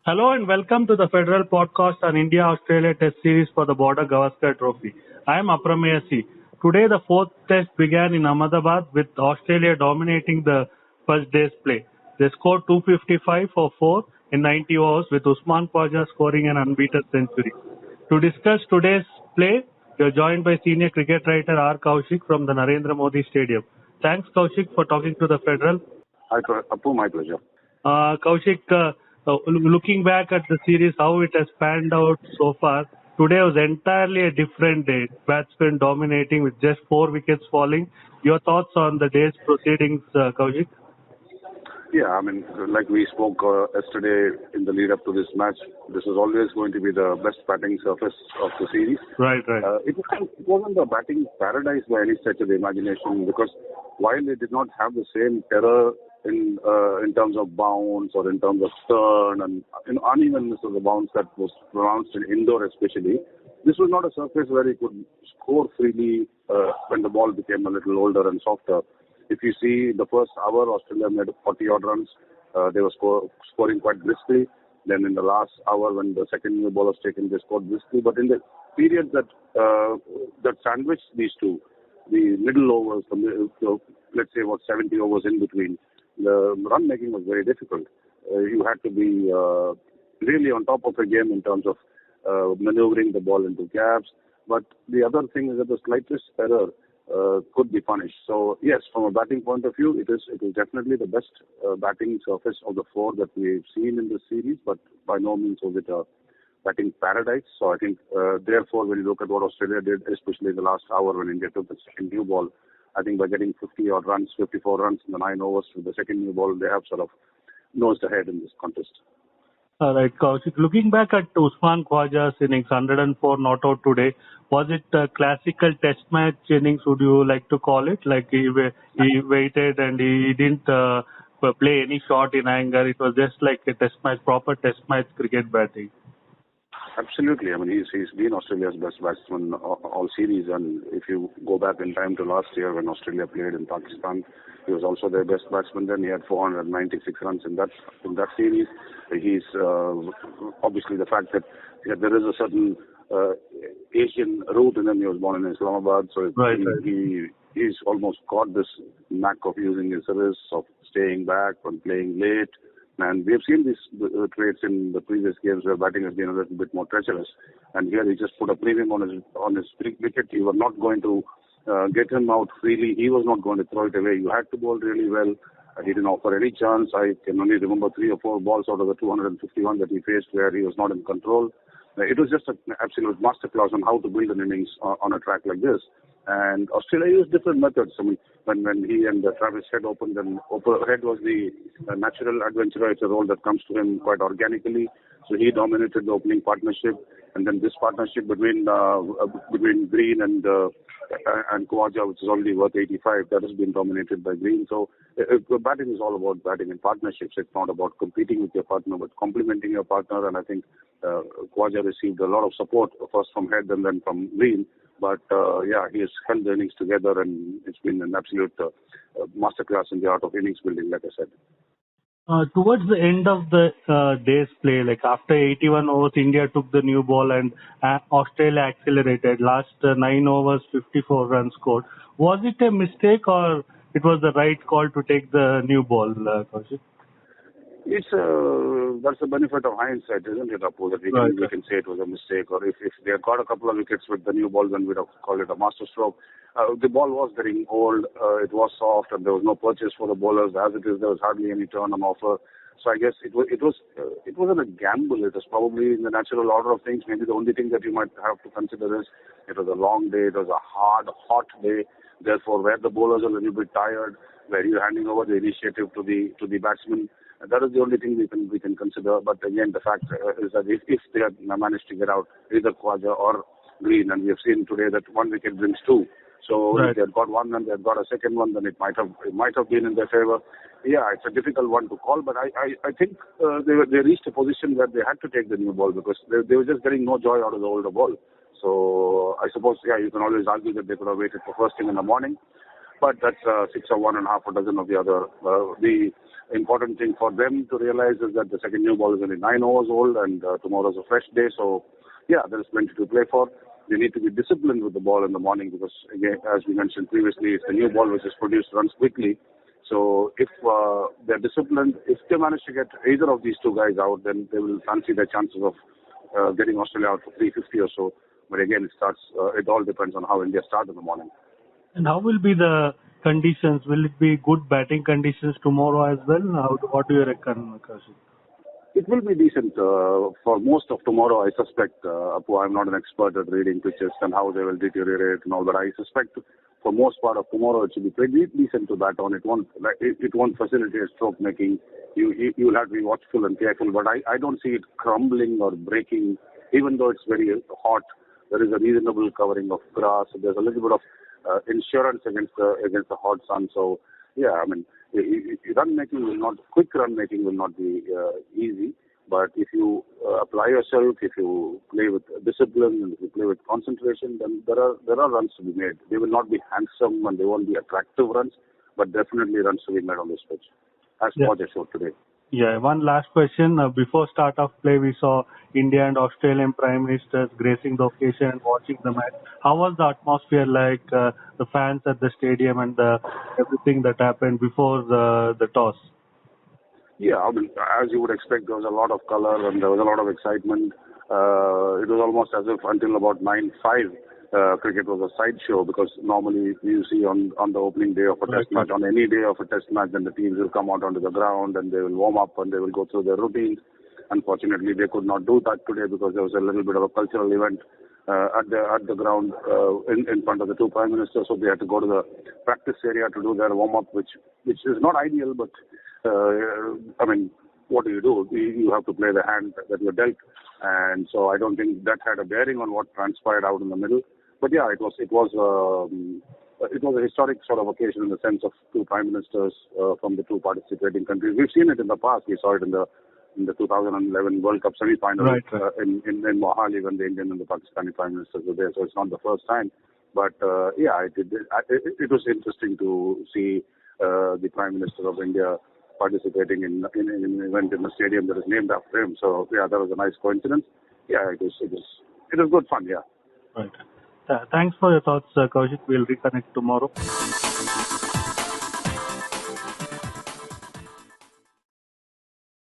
Hello and welcome to the Federal Podcast on India-Australia Test Series for the Border-Gavaskar Trophy. I am Aprameya. Today the fourth test began in Ahmedabad with Australia dominating the first day's play. They scored 255 for 4 in 90 overs with Usman Khawaja scoring an unbeaten century. To discuss today's play, we are joined by senior cricket writer R Kaushik from the Narendra Modi Stadium. Thanks Kaushik for talking to the Federal. Apu, my pleasure. Kaushik, looking back at the series, how it has panned out so far, today was entirely a different day. Batsmen dominating with just 4 wickets falling. Your thoughts on the day's proceedings, Kaushik? Yeah, I mean, like we spoke yesterday in the lead up to this match, this is always going to be the best batting surface of the series. Right. It wasn't the batting paradise by any stretch of the imagination, because while they did not have the same terror in terms of bounce or in terms of turn and unevenness of the bounce that was pronounced in indoor especially, this was not a surface where he could score freely when the ball became a little older and softer. If you see the first hour, Australia made 40-odd runs. They were scoring quite briskly. Then in the last hour, when the second new ball was taken, they scored briskly. But in the period that sandwiched these two, the middle overs, let's say 70 overs in between, the run making was very difficult. You had to be really on top of the game in terms of maneuvering the ball into gaps. But the other thing is that the slightest error could be punished. So yes, from a batting point of view, it is definitely the best batting surface of the four that we've seen in this series, but by no means was it a batting paradise. So I think therefore when you look at what Australia did, especially in the last hour when India took the second new ball, I think by getting 50-odd runs, 54 runs in the 9 overs with the second new ball, they have sort of nosed ahead in this contest. All right, Kaushik. Looking back at Usman Khawaja's innings, 104 not out today, was it a classical test match innings, would you like to call it? Like he waited and he didn't play any shot in anger. It was just like a test match, proper test match cricket batting. Absolutely. I mean, he's been Australia's best batsman all series. And if you go back in time to last year when Australia played in Pakistan, he was also their best batsman then. He had 496 runs in that series. He's obviously the fact that there is a certain Asian root in him. He was born in Islamabad, so he's almost got this knack of using his service, of staying back and playing late. And we have seen these traits in the previous games where batting has been a little bit more treacherous. And here he just put a premium on his wicket. You were not going to get him out freely. He was not going to throw it away. You had to bowl really well. He didn't offer any chance. I can only remember 3 or 4 balls out of the 251 that he faced where he was not in control. It was just an absolute masterclass on how to build an innings on a track like this. And Australia used different methods. I mean, when he and Travis Head opened, and Head was the natural adventurer. It's a role that comes to him quite organically. So he dominated the opening partnership, and then this partnership between Green and Khawaja, which is already worth 85, that has been dominated by Green. So batting is all about batting in partnerships. It's not about competing with your partner, but complementing your partner. And I think Khawaja received a lot of support, first from Head and then from Green. But he has held the innings together, and it's been an absolute masterclass in the art of innings building, like I said. Towards the end of the day's play, like after 81 overs, India took the new ball and Australia accelerated. Last 9 overs, 54 runs scored. Was it a mistake or it was the right call to take the new ball, Kaushik? That's the benefit of hindsight, isn't it, Apu? That we can say it was a mistake, or if they had got a couple of wickets with the new ball, then we'd have called it a masterstroke. The ball was getting old, it was soft, and there was no purchase for the bowlers. As it is, there was hardly any turn on offer. So I guess it wasn't a gamble. It was probably in the natural order of things. Maybe the only thing that you might have to consider is it was a long day, it was a hard, hot day. Therefore, where the bowlers are a little bit tired, where you're handing over the initiative to the batsman. That is the only thing we can consider. But again, the fact is that if they had managed to get out either Khawaja or Green, and we have seen today that 1 wicket brings 2. So if they had got one and they had got a second one, then it might have been in their favour. Yeah, it's a difficult one to call, but I think they reached a position where they had to take the new ball because they were just getting no joy out of the older ball. So I suppose, you can always argue that they could have waited for first thing in the morning. but that's 6 or 1.5 a dozen of the other. The important thing for them to realize is that the second new ball is only 9 overs old, and tomorrow is a fresh day. So, yeah, there is plenty to play for. They need to be disciplined with the ball in the morning because, again, as we mentioned previously, it's the new ball which is produced runs quickly. So if they're disciplined, if they manage to get either of these two guys out, then they will fancy their chances of getting Australia out for 350 or so. But again, it all depends on how India starts in the morning. And how will be the conditions? Will it be good batting conditions tomorrow as well? What do you reckon, Kaushik? It will be decent for most of tomorrow, I suspect. Apu, I'm not an expert at reading pitches and how they will deteriorate and all, but I suspect for most part of tomorrow it should be pretty decent to bat on. It won't facilitate stroke making. You'll have to be watchful and careful, but I don't see it crumbling or breaking. Even though it's very hot, there is a reasonable covering of grass. There's a little bit of insurance against the hot sun. So yeah, I mean, quick run making will not be easy. But if you apply yourself, if you play with discipline, and if you play with concentration, then there are runs to be made. They will not be handsome and they won't be attractive runs, but definitely runs to be made on this pitch, as Khawaja showed today. Yeah, one last question. Before start of play, we saw India and Australian Prime Ministers gracing the occasion and watching the match. How was the atmosphere like, the fans at the stadium and everything that happened before the toss? Yeah, I mean, as you would expect, there was a lot of color and there was a lot of excitement. It was almost as if until about 9:05, cricket was a sideshow, because normally you see on the opening day of a test match, on any day of a test match, then the teams will come out onto the ground and they will warm up and they will go through their routines. Unfortunately, they could not do that today because there was a little bit of a cultural event at the ground in front of the two prime ministers, so they had to go to the practice area to do their warm up, which is not ideal, but I mean, what do? You have to play the hand that you're dealt, and so I don't think that had a bearing on what transpired out in the middle. But yeah, it was a historic sort of occasion in the sense of two prime ministers from the two participating countries. We've seen it in the past. We saw it in the 2011 World Cup semi-final in Mohali, when the Indian and the Pakistani prime ministers were there. So it's not the first time. But yeah, it was interesting to see the Prime Minister of India participating in an event in a stadium that is named after him. So yeah, that was a nice coincidence. Yeah, it was good fun. Yeah. Right. Thanks for your thoughts, Kaushik. We'll reconnect tomorrow.